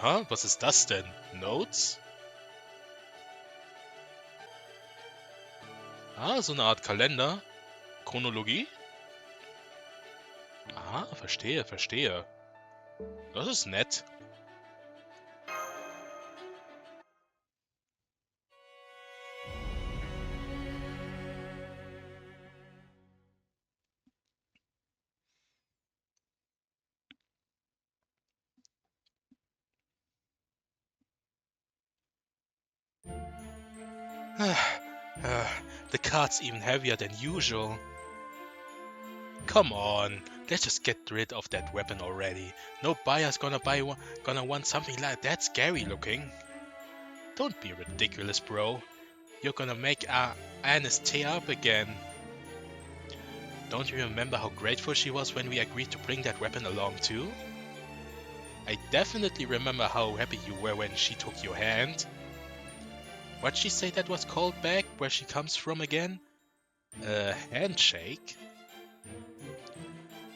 Was ist das denn? Notes? Ah, so eine Art Kalender? Chronologie? Ah, verstehe, verstehe. Das ist nett. The card's even heavier than usual. Come on, let's just get rid of that weapon already. No buyer's gonna want something like that scary looking. Don't be ridiculous, bro. You're gonna make Annis tear up again. Don't you remember how grateful she was when we agreed to bring that weapon along too? I definitely remember how happy you were when she took your hand. What'd she say that was called back, where she comes from again? A handshake?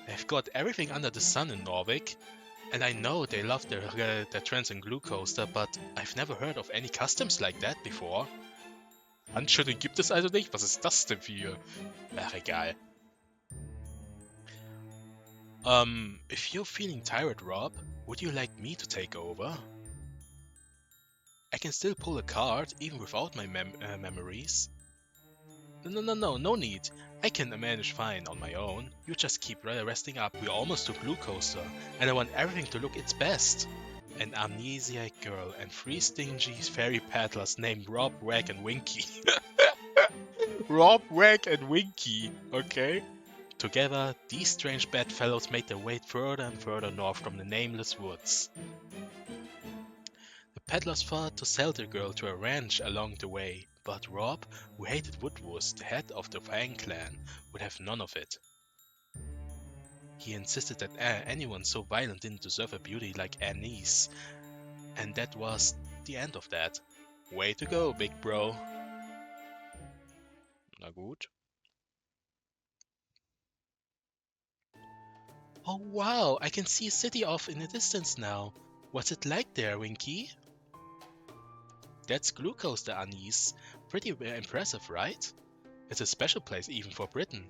They've got everything under the sun in Norvik, and I know they love their trans and glue coaster, but I've never heard of any customs like that before. Handschütteln gibt es also nicht? Was ist das denn für... Ach, egal. If you're feeling tired, Rob, would you like me to take over? I can still pull a card, even without my memories. No need. I can manage fine on my own. You just keep resting up. We're almost to Blue Coaster, and I want everything to look its best. An amnesiac girl and 3 stingy fairy paddlers named Rob, Wag, and Winky. Rob, Wag, and Winky, okay? Together, these strange bedfellows made their way further and further north from the nameless woods. The peddlers thought to sell the girl to a ranch along the way, but Rob, who hated Woodwurst, the head of the Fang clan, would have none of it. He insisted that anyone so violent didn't deserve a beauty like Anise, and that was the end of that. Way to go, big bro. Na gut. Oh wow, I can see a city off in the distance now. What's it like there, Winky? That's Glue Coaster, Anise. Pretty impressive, right? It's a special place even for Britain.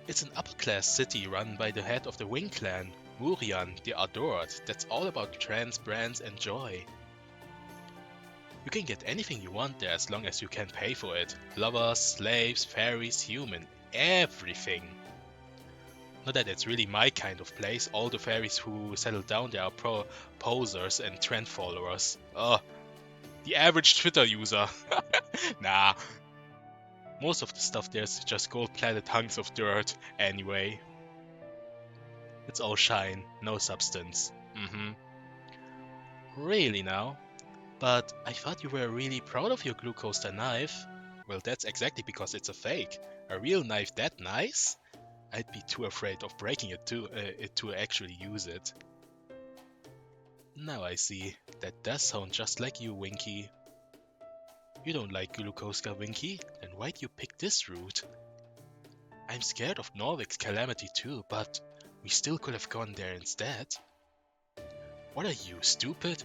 It's an upper-class city run by the head of the Wing clan, Murian, the Adored, that's all about trans brands and joy. You can get anything you want there as long as you can pay for it. Lovers, slaves, fairies, human, everything. Not that it's really my kind of place. All the fairies who settle down there are posers and trend followers. Oh, the average Twitter user. Nah. Most of the stuff there's just gold-plated hunks of dirt anyway. It's all shine, no substance. Really now? But I thought you were really proud of your Glue Coaster knife. Well, that's exactly because it's a fake. A real knife that nice? I'd be too afraid of breaking it to actually use it. Now I see. That does sound just like you, Winky. You don't like Glue Coaster, Winky? Then why'd you pick this route? I'm scared of Norvik's calamity too, but we still could have gone there instead. What are you, stupid?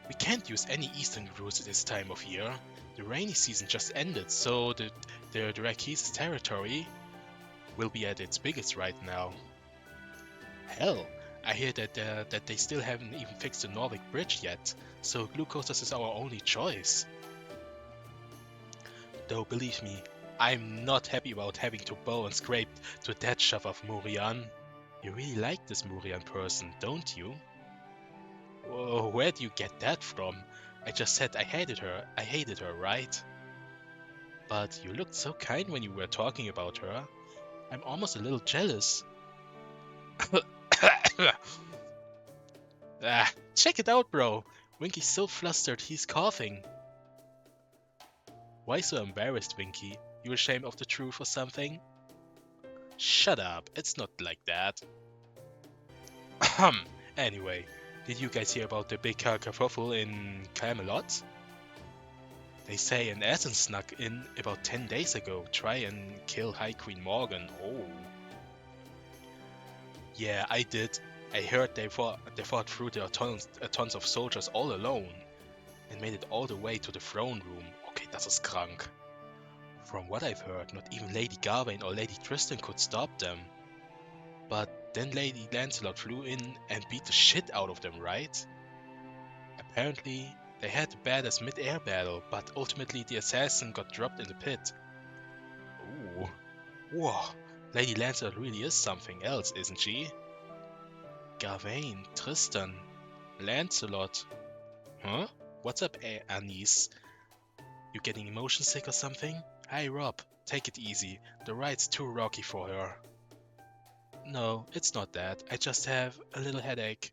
We can't use any eastern routes at this time of year. The rainy season just ended, so the Raki's territory will be at its biggest right now. Hell, I hear that they still haven't even fixed the Norvik Bridge yet, so Glue Coasters is our only choice. Though believe me, I'm not happy about having to bow and scrape to that shove of Murian. You really like this Murian person, don't you? Whoa, where do you get that from? I just said I hated her, right? But you looked so kind when you were talking about her. I'm almost a little jealous. Check it out, bro. Winky's so flustered he's coughing. Why so embarrassed, Winky? You ashamed of the truth or something? Shut up, it's not like that. Anyway, did you guys hear about the big kerfuffle in Camelot? They say an assassin snuck in about 10 days ago, try and kill High Queen Morgan. Oh. Yeah, I did. I heard they fought through their tons of soldiers all alone and made it all the way to the throne room. Okay, das ist krank. From what I've heard, not even Lady Gawain or Lady Tristan could stop them. But then Lady Lancelot flew in and beat the shit out of them, right? Apparently, they had the badass mid-air battle, but ultimately the assassin got dropped in the pit. Ooh. Whoa. Lady Lancelot really is something else, isn't she? Gawain, Tristan, Lancelot. Huh? What's up, Anise? You getting emotion sick or something? Hey Rob, take it easy. The ride's too rocky for her. No, it's not that. I just have a little headache.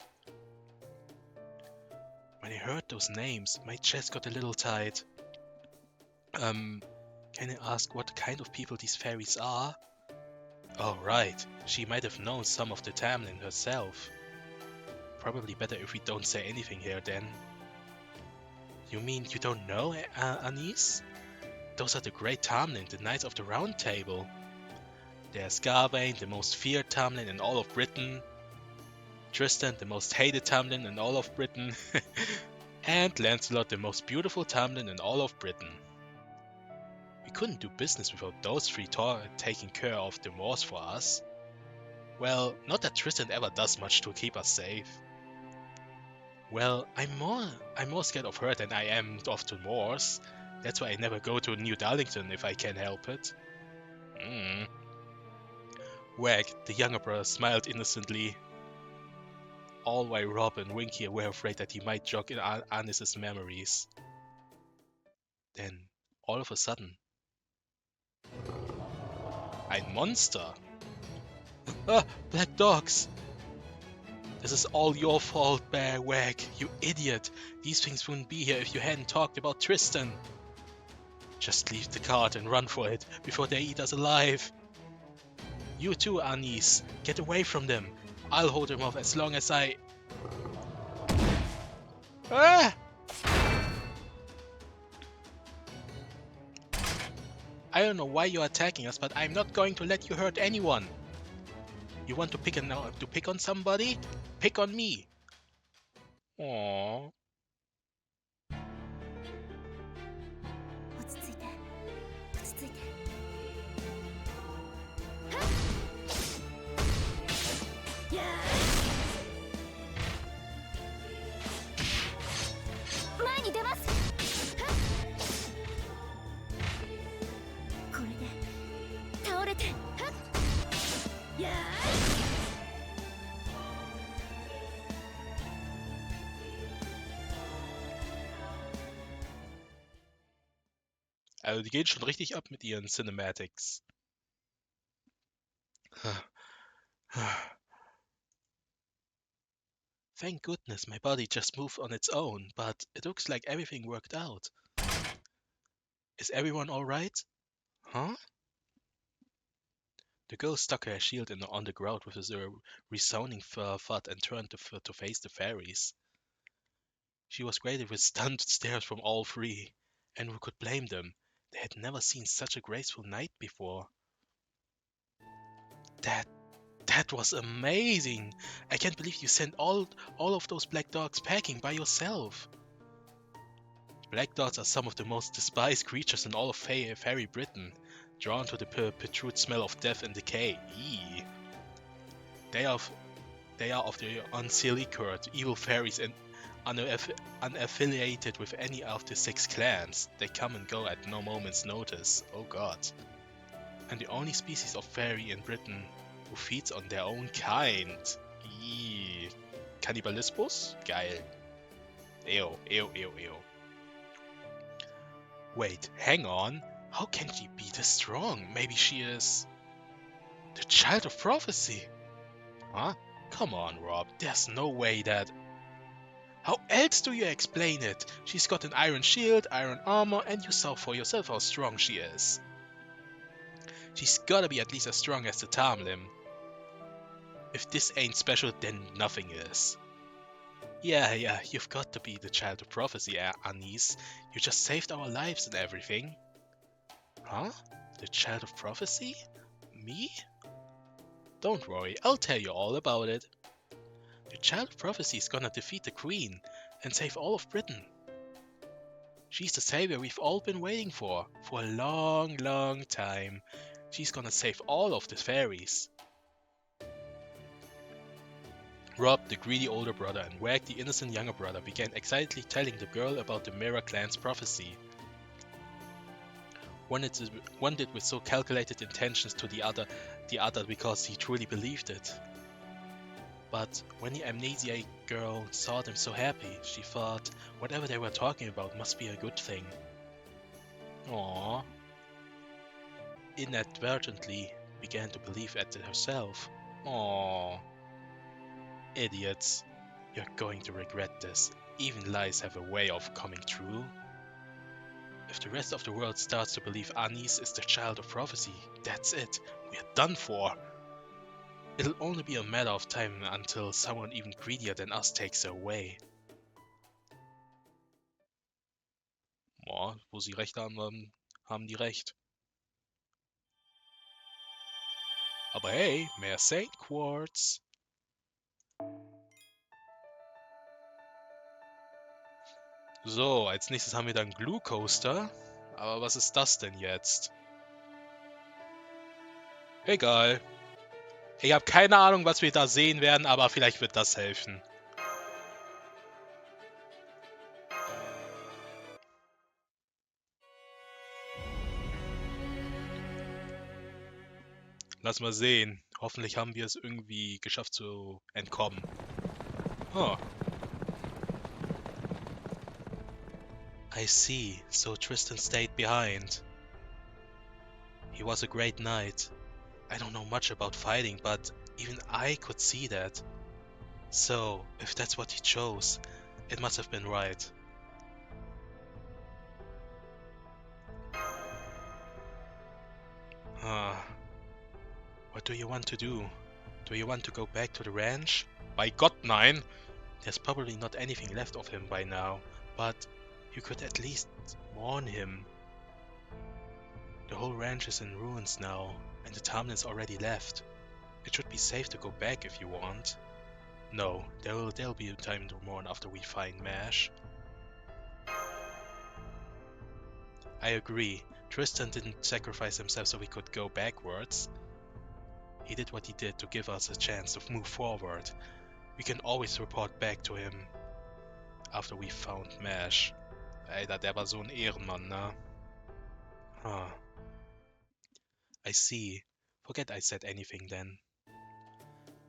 When I heard those names, my chest got a little tight. Can I ask what kind of people these fairies are? Oh right, she might have known some of the Tamlin herself. Probably better if we don't say anything here then. You mean you don't know, Anise? Those are the great Tamlin, the Knights of the Round Table. There's Gawain, the most feared Tamlin in all of Britain. Tristan, the most hated Tamlin in all of Britain. And Lancelot, the most beautiful Tamlin in all of Britain. We couldn't do business without those three taking care of the wars for us. Well, not that Tristan ever does much to keep us safe. Well, I'm more scared of her than I am of the wars. That's why I never go to New Darlington if I can help it. Wag, the younger brother, smiled innocently. All while Rob and Winky were afraid that he might jog in Anis's memories. Then, all of a sudden, ein Monster! Ah, black dogs! This is all your fault, Bear Wag, you idiot! These things wouldn't be here if you hadn't talked about Tristan! Just leave the cart and run for it, before they eat us alive! You too, Anis, get away from them! I'll hold them off as long as I... Ah! I don't know why you're attacking us, but I'm not going to let you hurt anyone! You want to pick on somebody? Pick on me! Aww. Also die gehen schon richtig ab mit ihren Cinematics. Thank goodness my body just moved on its own, but it looks like everything worked out. Is everyone alright? Huh? The girl stuck her shield on the ground with a resounding thud and turned to face the fairies. She was greeted with stunned stares from all three, and who could blame them? They had never seen such a graceful knight before. That was amazing! I can't believe you sent all of those black dogs packing by yourself. Black dogs are some of the most despised creatures in all of fairy Britain, drawn to the putrid smell of death and decay. Eee. They are of the unsilly-cured, evil fairies and unaffiliated with any of the 6 clans. They come and go at no moment's notice. Oh god. And the only species of fairy in Britain who feeds on their own kind. Eee. Kannibalismus? Geil. Ew, ew, ew, ew. Wait, hang on. How can she be this strong? Maybe she is... the child of prophecy? Huh? Come on, Rob. There's no way that... How else do you explain it? She's got an iron shield, iron armor, and you saw for yourself how strong she is. She's gotta be at least as strong as the Tamlin. If this ain't special, then nothing is. Yeah, you've got to be the child of prophecy, Anise. You just saved our lives and everything. Huh? The child of prophecy? Me? Don't worry, I'll tell you all about it. The Child of Prophecy is gonna defeat the Queen and save all of Britain. She's the savior we've all been waiting for a long, long time. She's gonna save all of the fairies. Rob, the greedy older brother, and Wag, the innocent younger brother, began excitedly telling the girl about the Mirror Clan's prophecy. One did with so calculated intentions to the other because he truly believed it. But when the amnesia girl saw them so happy, she thought whatever they were talking about must be a good thing. Aww. Inadvertently began to believe it herself. Aww. Idiots. You're going to regret this. Even lies have a way of coming true. If the rest of the world starts to believe Anis is the Child of Prophecy, that's it. We're done for. It'll only be a matter of time until someone even greedier than us takes her away. Ja, wo sie recht haben, haben die recht. Aber hey, mehr Saint Quartz. So, als nächstes haben wir dann Glue Coaster. Aber was ist das denn jetzt? Egal. Ich habe keine Ahnung, was wir da sehen werden, aber vielleicht wird das helfen. Lass mal sehen. Hoffentlich haben wir es irgendwie geschafft zu entkommen. Oh. I see. So Tristan stayed behind. He was a great knight. I don't know much about fighting, but even I could see that. So, if that's what he chose, it must have been right. What do you want to do? Do you want to go back to the ranch? By God, nein! There's probably not anything left of him by now, but you could at least warn him. The whole ranch is in ruins now, and the Tamlin's already left. It should be safe to go back if you want. No, there'll be time to mourn after we find Mash. I agree. Tristan didn't sacrifice himself so we could go backwards. He did what he did to give us a chance to move forward. We can always report back to him after we found Mash. Alter, der war so ein Ehrenmann, ne? Huh. I see. Forget I said anything then.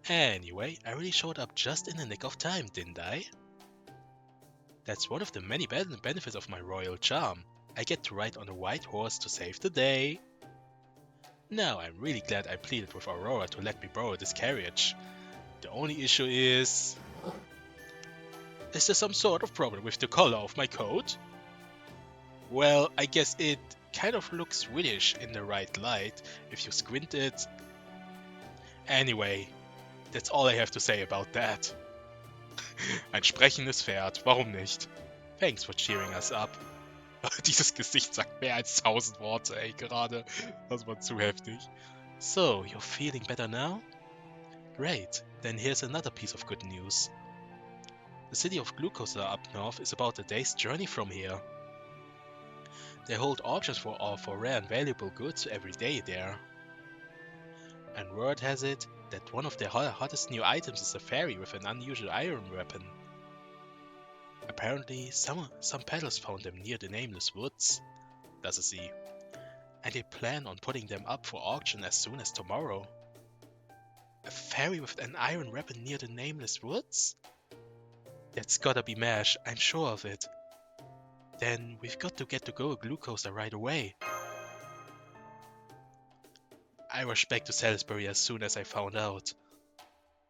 Anyway, I really showed up just in the nick of time, didn't I? That's one of the many benefits of my royal charm. I get to ride on a white horse to save the day. Now I'm really glad I pleaded with Aurora to let me borrow this carriage. The only issue is there some sort of problem with the color of my coat? Well, I guess it kind of looks Swedish in the right light if you squint it. Anyway, that's all I have to say about that. Ein sprechendes Pferd, warum nicht? Thanks for cheering us up. Dieses Gesicht sagt mehr als 1000 Worte, ey, gerade. Das war zu heftig. So, you're feeling better now? Great, then here's another piece of good news. The city of Glucose up north is about a day's journey from here. They hold auctions for rare and valuable goods every day there. And word has it that one of the hottest new items is a fairy with an unusual iron weapon. Apparently, some peddlers found them near the Nameless Woods. Das ist sie. And they plan on putting them up for auction as soon as tomorrow. A fairy with an iron weapon near the Nameless Woods? That's gotta be Mash, I'm sure of it. Then we've got to get to go Glucose right away. I rushed back to Salisbury as soon as I found out.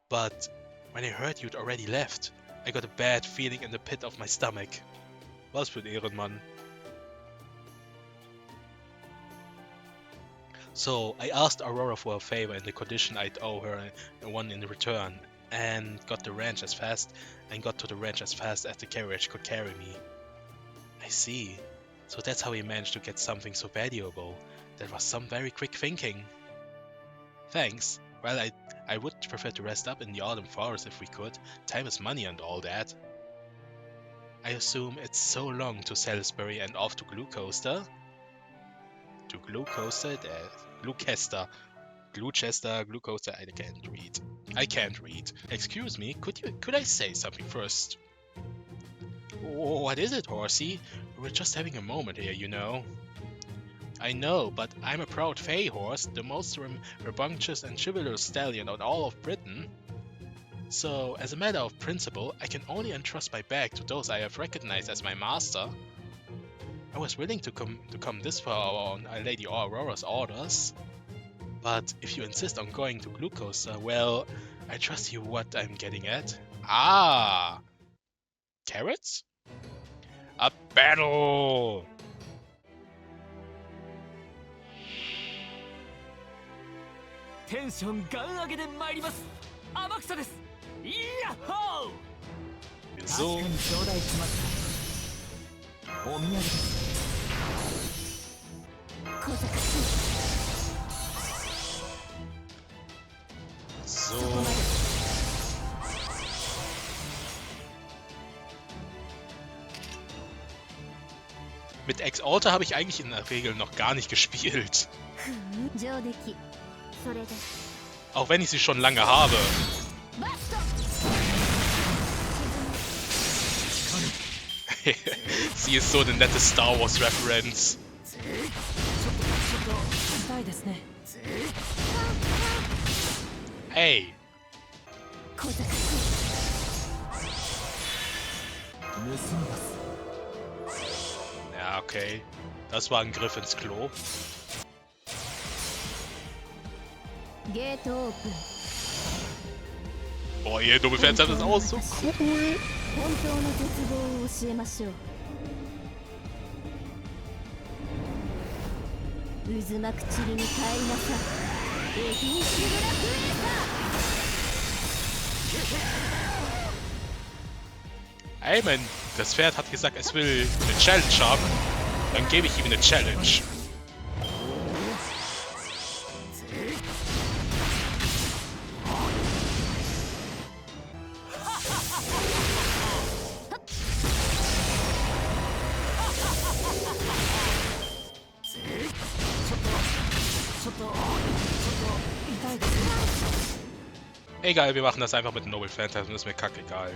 But when I heard you'd already left, I got a bad feeling in the pit of my stomach. Was für ein Ehrenmann. So I asked Aurora for a favor in the condition I'd owe her one in return, and got to the ranch as fast as the carriage could carry me. I see. So that's how he managed to get something so valuable. That was some very quick thinking. Thanks. Well, I would prefer to rest up in the autumn forest if we could. Time is money and all that. I assume it's so long to Salisbury and off to Gloucester. To Gloucester? Gloucester. Gloucester, I can't read. I can't read. Excuse me, could I say something first? Oh, what is it, horsey? We're just having a moment here, you know. I know, but I'm a proud Fey horse, the most rambunctious and chivalrous stallion on all of Britain. So, as a matter of principle, I can only entrust my bag to those I have recognized as my master. I was willing to come this far on Lady Aurora's orders. But if you insist on going to Gloucester, well, I trust you what I'm getting at. Ah! Carrots? A battle! Tension gun上げで参ります。天草です。イヤッホー。確かに頂戴しました。お土産です。小賢しい。So. Mit Ex-Alter habe ich eigentlich in der Regel noch gar nicht gespielt. Auch wenn ich sie schon lange habe. Sie ist so eine nette Star Wars Reference. Hey. Ja, okay. Das war ein Griff ins Klo. Boah, ihr Doppelfans haben das auch so cool. Ey, das Pferd hat gesagt, es will eine Challenge haben. Dann gebe ich ihm eine Challenge. Egal, wir machen das einfach mit Noble Phantasm, ist mir kackegal.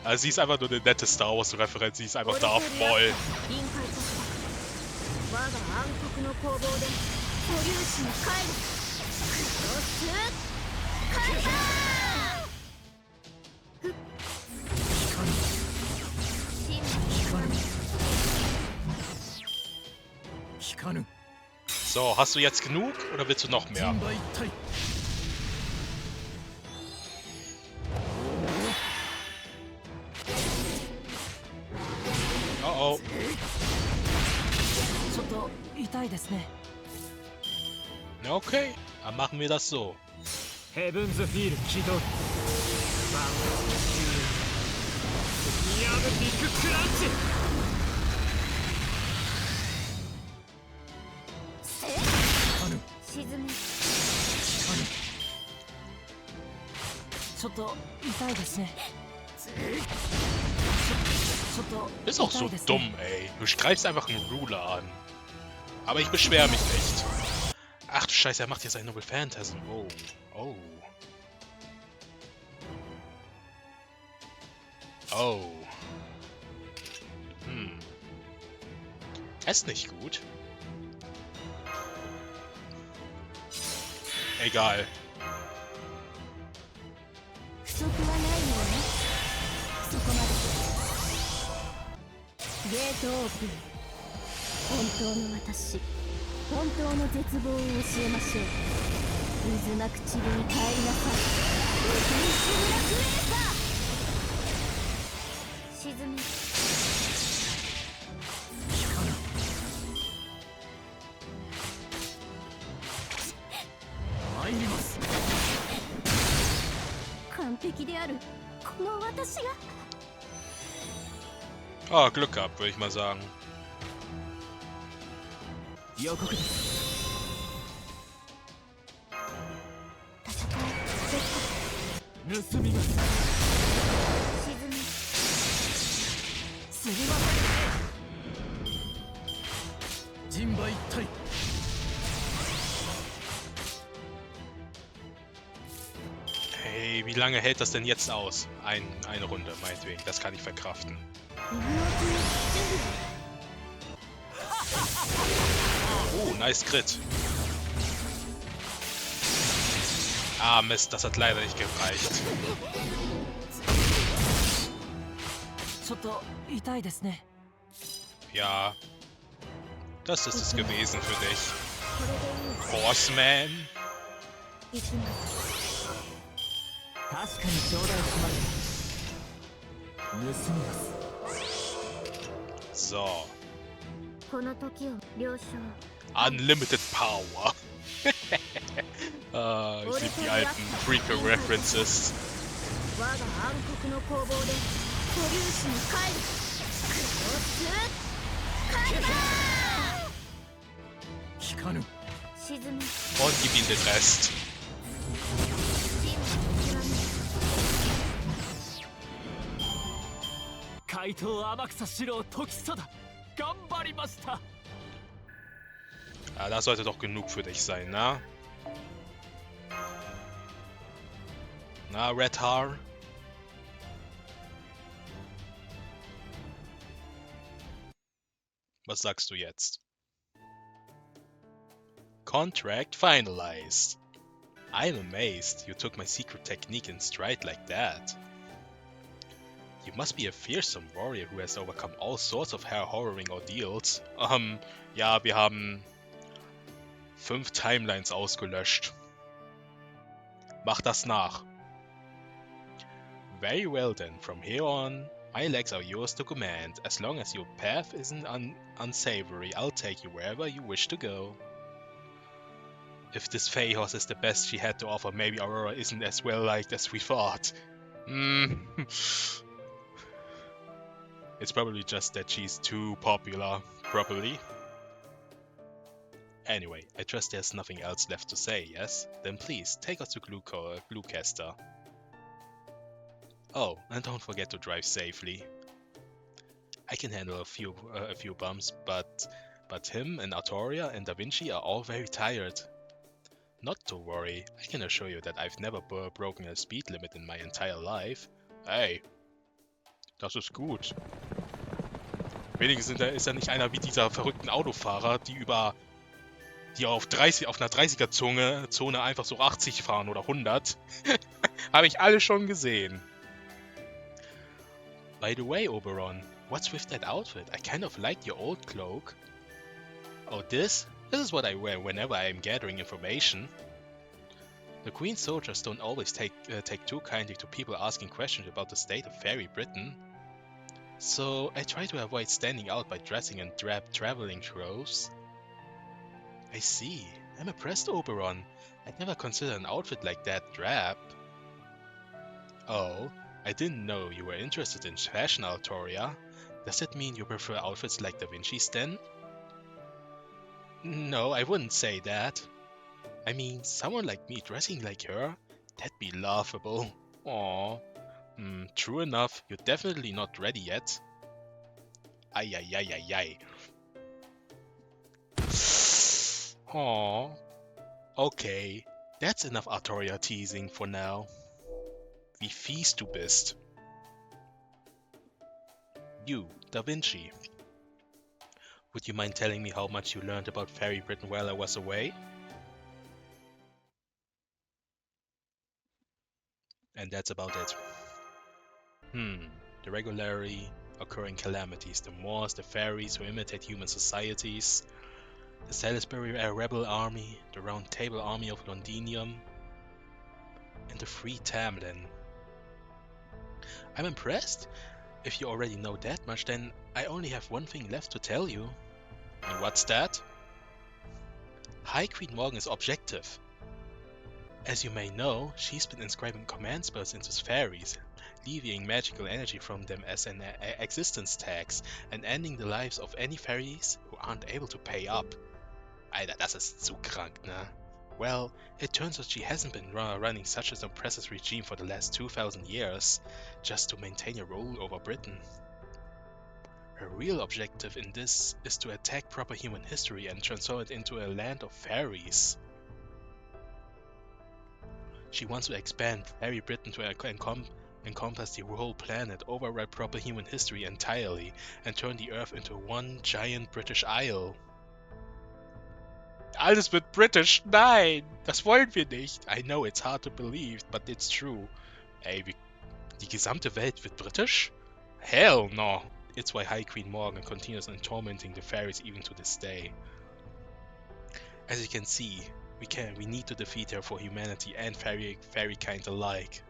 Also sie ist einfach nur eine nette Star Wars Referenz, sie ist einfach Darth Maul. So, hast du jetzt genug oder willst du noch mehr? Oh oh. Okay, dann machen wir das so. Ist auch so dumm, ey. Du greifst einfach einen Ruler an. Aber ich beschwere mich nicht. Ach du Scheiße, er macht jetzt ein Noble Phantasm. Oh. Oh. Oh. Ist nicht gut. Egal. Oh, Glück gehabt, würde ich mal sagen. 予告です。盗みます。沈み。すみませんね。人馬一体。Hey, wie lange hält das denn jetzt aus? Eine Runde, meinetwegen. Das kann ich verkraften. Oh, nice Crit. Ah, Mist, das hat leider nicht gereicht. Ja, das ist es gewesen für dich. Horseman. So. Unlimited Power. Ich liebe die alten Prequel-References. Und gib ihm den Rest. Ja, das sollte doch genug für dich sein, na? Na, Red Haar? Was sagst du jetzt? Contract finalized. I'm amazed you took my secret technique in stride like that. You must be a fearsome warrior who has overcome all sorts of harrowing ordeals. Ja, wir haben 5 Timelines ausgelöscht. Mach das nach. Very well then, from here on, my legs are yours to command. As long as your path isn't unsavory, I'll take you wherever you wish to go. If this Fey horse is the best she had to offer, maybe Aurora isn't as well liked as we thought. It's probably just that she's too popular, probably. Anyway, I trust there's nothing else left to say, yes? Then please, take us to Gluecaster. Oh, and don't forget to drive safely. I can handle a few bumps, but him and Artoria and Da Vinci are all very tired. Not to worry, I can assure you that I've never broken a speed limit in my entire life. Hey, das ist gut. Wenigstens ist er nicht einer wie dieser verrückten Autofahrer, die auf einer 30er-Zone einfach so 80 fahren oder 100. Habe ich alle schon gesehen. By the way, Oberon, what's with that outfit? I kind of liked your old cloak. Oh, this? This is what I wear whenever I am gathering information. The Queen's soldiers don't always take too kindly to people asking questions about the state of Fairy Britain. So I try to avoid standing out by dressing in drab traveling clothes. I see. I'm impressed, Oberon. I'd never consider an outfit like that drab. Oh, I didn't know you were interested in fashion, Artoria. Does that mean you prefer outfits like Da Vinci's then? No, I wouldn't say that. I mean, someone like me dressing like her? That'd be laughable. Aww. True enough, you're definitely not ready yet. Ay ay ay ay ay. Aww. Okay, that's enough Artoria teasing for now. Wie fies du bist. You, Da Vinci. Would you mind telling me how much you learned about Fairy Britain while I was away? And that's about it. The regularly occurring calamities, the Moors, the fairies who imitate human societies, the Salisbury rebel army, the Round Table army of Londinium, and the Free Tamlin. I'm impressed. If you already know that much, then I only have one thing left to tell you. And what's that? High Queen Morgan is objective. As you may know, she's been inscribing command spells into fairies, levying magical energy from them as an existence tax, and ending the lives of any fairies who aren't able to pay up. Alter, das ist zu krank, ne? Well, it turns out she hasn't been running such an oppressive regime for the last 2000 years, just to maintain a rule over Britain. Her real objective in this is to attack proper human history and transform it into a land of fairies. She wants to expand Fairy Britain to encompass the whole planet, override proper human history entirely, and turn the Earth into one giant British Isle. Alles wird British? Nein, das wollen wir nicht. I know it's hard to believe, but it's true. Ey, die gesamte Welt wird British? Hell no! It's why High Queen Morgan continues on tormenting the fairies even to this day. As you can see, we need to defeat her for humanity and fairy kind alike.